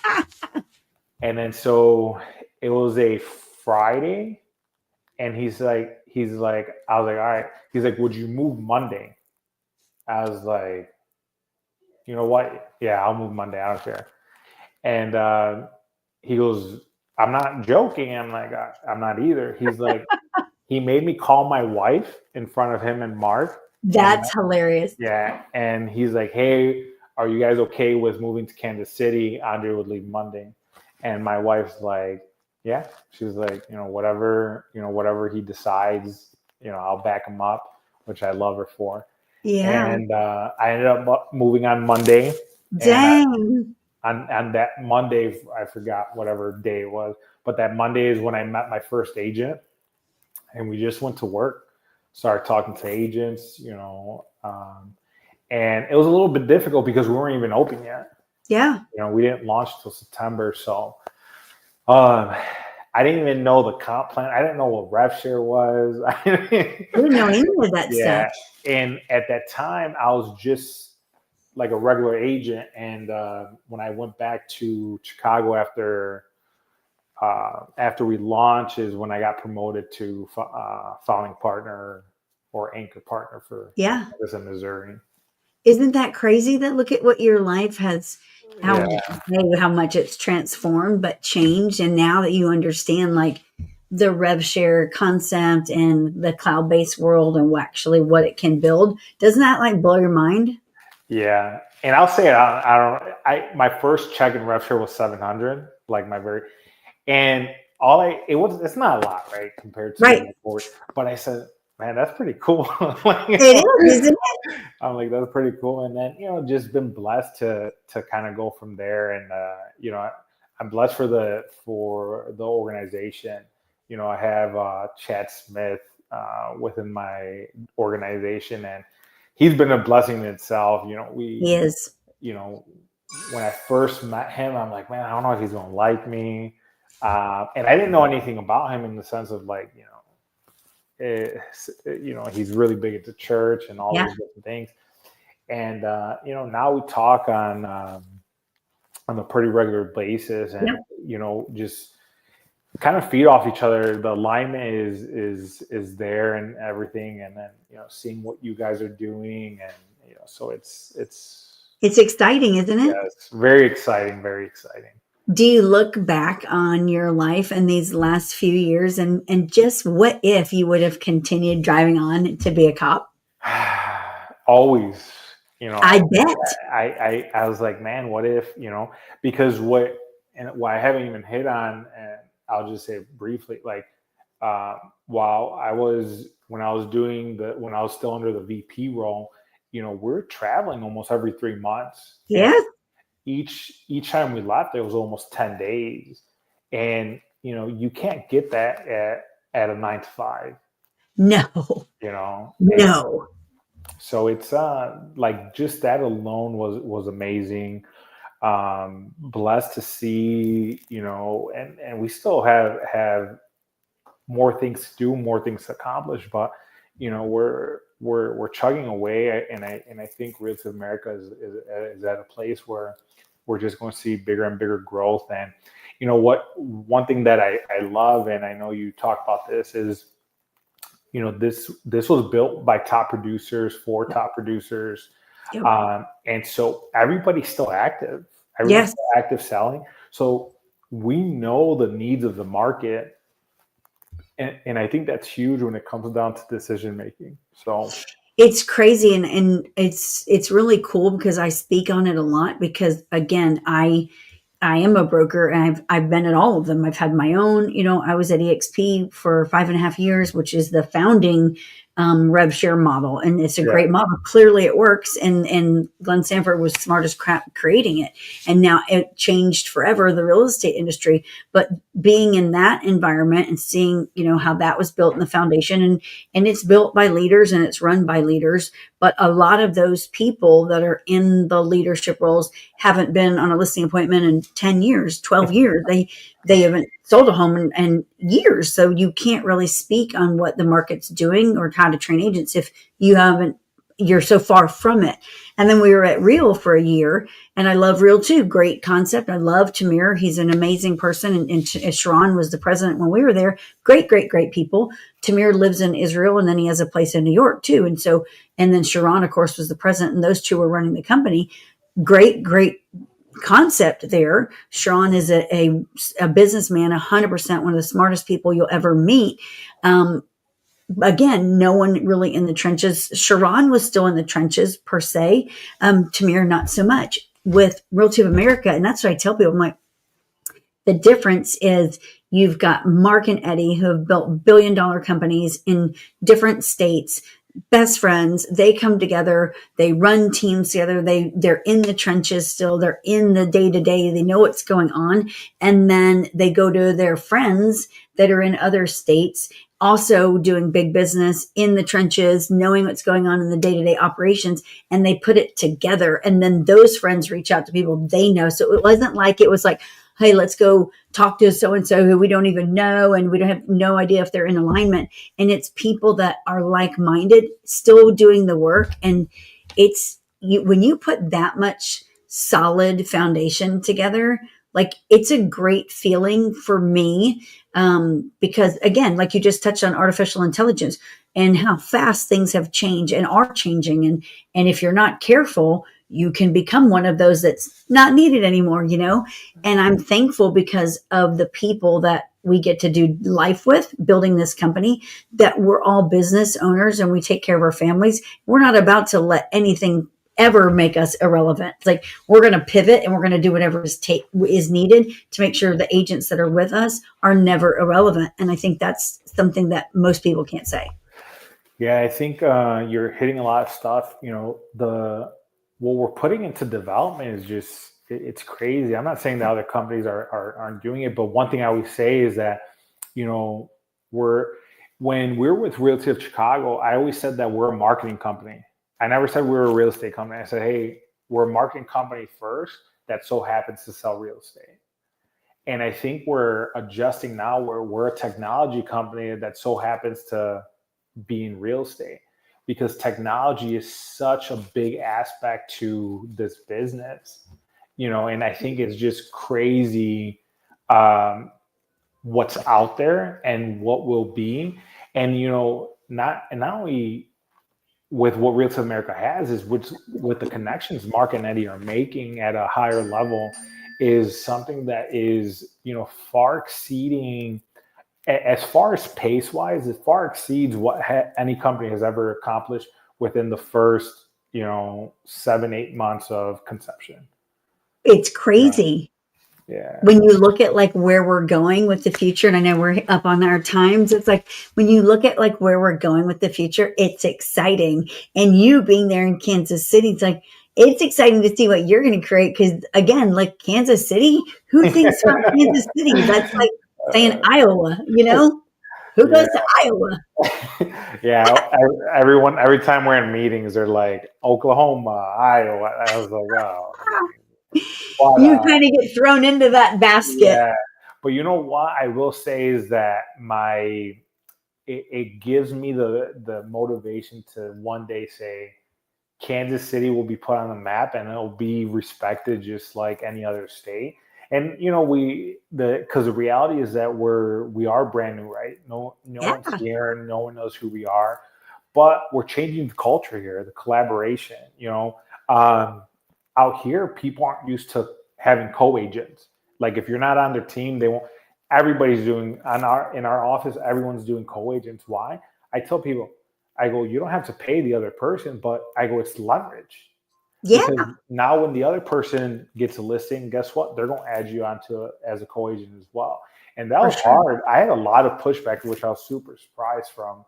And then so it was a Friday. And he's like, I was like, all right. He's like, would you move Monday? I was like, you know what? Yeah, I'll move Monday. I don't care. And he goes, I'm not joking. I'm like, I'm not either. He's like, he made me call my wife in front of him and Mark. That's hilarious. Yeah. And he's like, hey, are you guys okay with moving to Kansas City? Andre would leave Monday. And my wife's like, yeah. She's like, whatever he decides, I'll back him up, which I love her for. Yeah. And I ended up moving on Monday. Dang. On that Monday, I forgot whatever day it was, but that Monday is when I met my first agent, and we just went to work, started talking to agents, and it was a little bit difficult because we weren't even open yet. Yeah. We didn't launch till September, so I didn't even know the comp plan. I didn't know what rev share was. I didn't know any of that stuff. And at that time, I was just like a regular agent. And when I went back to Chicago after we launched is when I got promoted to founding partner or anchor partner for in Missouri. Isn't that crazy that look at what your life has, how much it's transformed, but changed. And now that you understand like the rev share concept and the cloud-based world and what it can build, doesn't that like blow your mind? Yeah. And I'll say it, my first check in rev share was 700, like and it's not a lot, right? Compared to but I said, man, that's pretty cool. It is, isn't it? I'm like, that's pretty cool. And then, just been blessed to kind of go from there. And, I'm blessed for the organization. I have Chad Smith within my organization, and he's been a blessing in itself. He is. When I first met him, I'm like, man, I don't know if he's going to like me. And I didn't know anything about him in the sense of like, he's really big into church and all these different things. And, now we talk on a pretty regular basis and, just kind of feed off each other. The alignment is there and everything. And then, seeing what you guys are doing. And, so it's exciting, isn't it? Yes, very exciting, very exciting. Do you look back on your life in these last few years and just what if you would have continued driving on to be a cop? Always, I bet. I was like, man, what if, because what I haven't even hit on, and I'll just say briefly, like, when I was still under the VP role, we're traveling almost every 3 months. Yes. Each time we left, it was almost 10 days. And, you can't get that at a 9 to 5. No. No. So it's like just that alone was amazing. Blessed to see, and we still have more things to do, more things to accomplish, but we're chugging away, and I think Real Estate America is at a place where we're just going to see bigger and bigger growth. And one thing that I love, and I know you talk about this, is this was built by top producers for top producers. Yep. And so everybody's still active. Yes. Still active selling. So we know the needs of the market. And I think that's huge when it comes down to decision making. So it's crazy, and it's really cool because I speak on it a lot because, again, I am a broker, and I've been at all of them. I've had my own, I was at EXP for 5.5 years, which is the founding rev share model. And it's a great model. Clearly it works. And Glenn Sanford was smart as crap creating it. And now it changed forever, the real estate industry. But being in that environment and seeing, how that was built in the foundation, and it's built by leaders and it's run by leaders. But a lot of those people that are in the leadership roles haven't been on a listing appointment in 10 years, 12 years. They haven't sold a home in years. So you can't really speak on what the market's doing or how to train agents if you're so far from it. And then we were at Real for a year, and I love Real too. Great concept. I love Tamir. He's an amazing person. And Sharon was the president when we were there. Great, great, great people. Tamir lives in Israel, and then he has a place in New York too. And then Sharon, of course, was the president, and those two were running the company. Great, great concept there. Sharon is a businessman, 100%, one of the smartest people you'll ever meet. Again, no one really in the trenches. Sharon was still in the trenches per se. Tamir, not so much with Realty of America. And that's what I tell people. I'm like, the difference is you've got Mark and Eddie who have built billion-dollar companies in different states, best friends. They come together, they run teams together. They're in the trenches still. They're in the day-to-day. They know what's going on. And then they go to their friends that are in other states, also doing big business in the trenches, knowing what's going on in the day-to-day operations, and they put it together. And then those friends reach out to people they know. So it wasn't like it was like, hey, let's go talk to so-and-so who we don't even know, and we don't have no idea if they're in alignment. And it's people that are like-minded, still doing the work. And when you put that much solid foundation together, like, it's a great feeling for me, because, again, like you just touched on artificial intelligence and how fast things have changed and are changing. And if you're not careful, you can become one of those that's not needed anymore, And I'm thankful because of the people that we get to do life with, building this company, that we're all business owners and we take care of our families. We're not about to let anything ever make us irrelevant. It's like, we're going to pivot and we're going to do whatever is needed to make sure the agents that are with us are never irrelevant. And I think that's something that most people can't say. Yeah, I think you're hitting a lot of stuff. What we're putting into development is just, it's crazy. I'm not saying that other companies aren't doing it, but one thing I always say is that, when we're with Realty of Chicago, I always said that we're a marketing company. I never said we were a real estate company. I said, hey, we're a marketing company first that so happens to sell real estate. And I think we're adjusting now where we're a technology company that so happens to be in real estate, because technology is such a big aspect to this business, and I think it's just crazy what's out there and what will be. And, not only with what Real Estate America has, is with the connections Mark and Eddie are making at a higher level, is something that is, far exceeding, as far as pace wise, it far exceeds what any company has ever accomplished within the first, 7-8 months of conception. It's crazy. Yeah. When you look at like where we're going with the future, and I know we're up on our times, it's like when you look at like where we're going with the future, it's exciting. And you being there in Kansas City, it's exciting to see what you're going to create. Because again, like Kansas City, who thinks about Kansas City? That's like saying Iowa, who goes to Iowa? Yeah, every time we're in meetings, they're like Oklahoma, Iowa. I was like, oh. You kind of get thrown into that basket. Yeah. But you know what I will say is that it gives me the motivation to one day say Kansas City will be put on the map and it'll be respected just like any other state. And because the reality is that we are brand new, right? No Yeah. one's here, no one knows who we are, but we're changing the culture here, the collaboration. Out here, people aren't used to having co-agents. Like if you're not on their team, they won't. Everybody's doing in our office. Everyone's doing co-agents. Why? I tell people, I go, you don't have to pay the other person, but I go, it's leverage. Yeah. Because now when the other person gets a listing, guess what? They're going to add you onto it as a co-agent as well. And that was hard. I had a lot of pushback, which I was super surprised from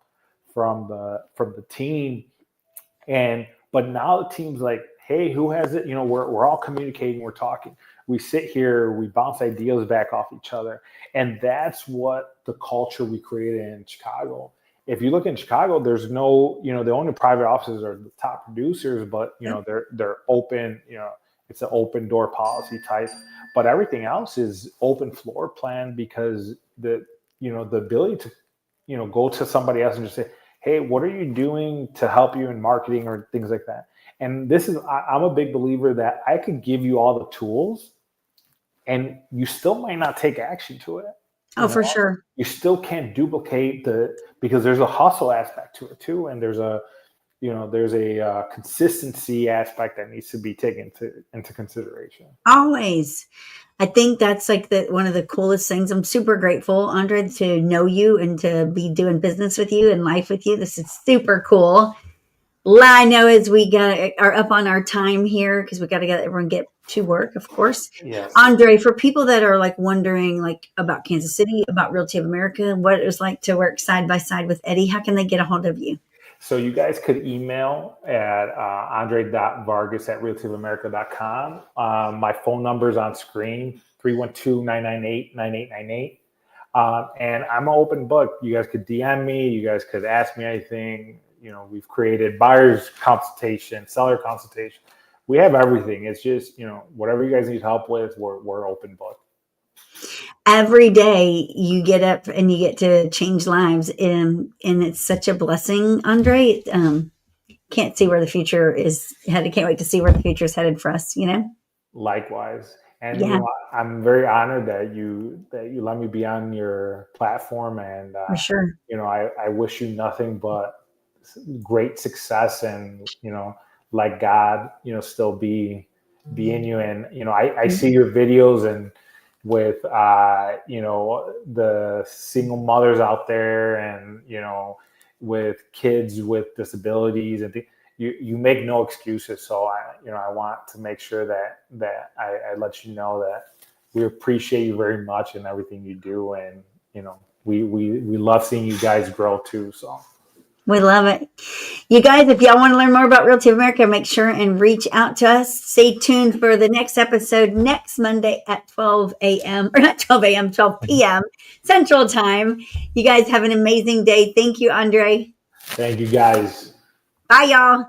the team. But now the team's like, hey, who has it? We're all communicating, we're talking. We sit here, we bounce ideas back off each other. And that's what the culture we created in Chicago. If you look in Chicago, there's no, the only private offices are the top producers, but they're open, it's an open door policy type, but everything else is open floor plan because the ability to, go to somebody else and just say, hey, what are you doing to help you in marketing or things like that? And I'm a big believer that I could give you all the tools and you still might not take action to it. For sure. You still can't duplicate because there's a hustle aspect to it too. And there's a consistency aspect that needs to be taken into consideration. Always. I think that's like one of the coolest things. I'm super grateful, Andre, to know you and to be doing business with you and life with you. This is super cool. I know as we are up on our time here because we got to everyone get to work, of course. Yes. Andre, for people that are like wondering like about Kansas City, about Realty of America, what it was like to work side by side with Eddie, how can they get a hold of you? So you guys could email at andre.vargas@realtyofamerica.com. My phone number is on screen, 312-998-9898. And I'm an open book. You guys could DM me. You guys could ask me anything. We've created buyer's consultation, seller consultation. We have everything. It's just, whatever you guys need help with, we're open book. Every day you get up and you get to change lives, and it's such a blessing, Andre. Can't see where the future is headed. Can't wait to see where the future is headed for us. Likewise, and I'm very honored that you let me be on your platform, and for sure. I wish you nothing but great success, and like God, still be in you, and I see your videos and with the single mothers out there and with kids with disabilities and you make no excuses. So I want to make sure that I let you know that we appreciate you very much and everything you do, and we love seeing you guys grow too. So we love it. You guys, if y'all want to learn more about Realty of America, make sure and reach out to us. Stay tuned for the next episode next Monday at 12 a.m. or not 12 a.m., 12 p.m. Central Time. You guys have an amazing day. Thank you, Andre. Thank you, guys. Bye, y'all.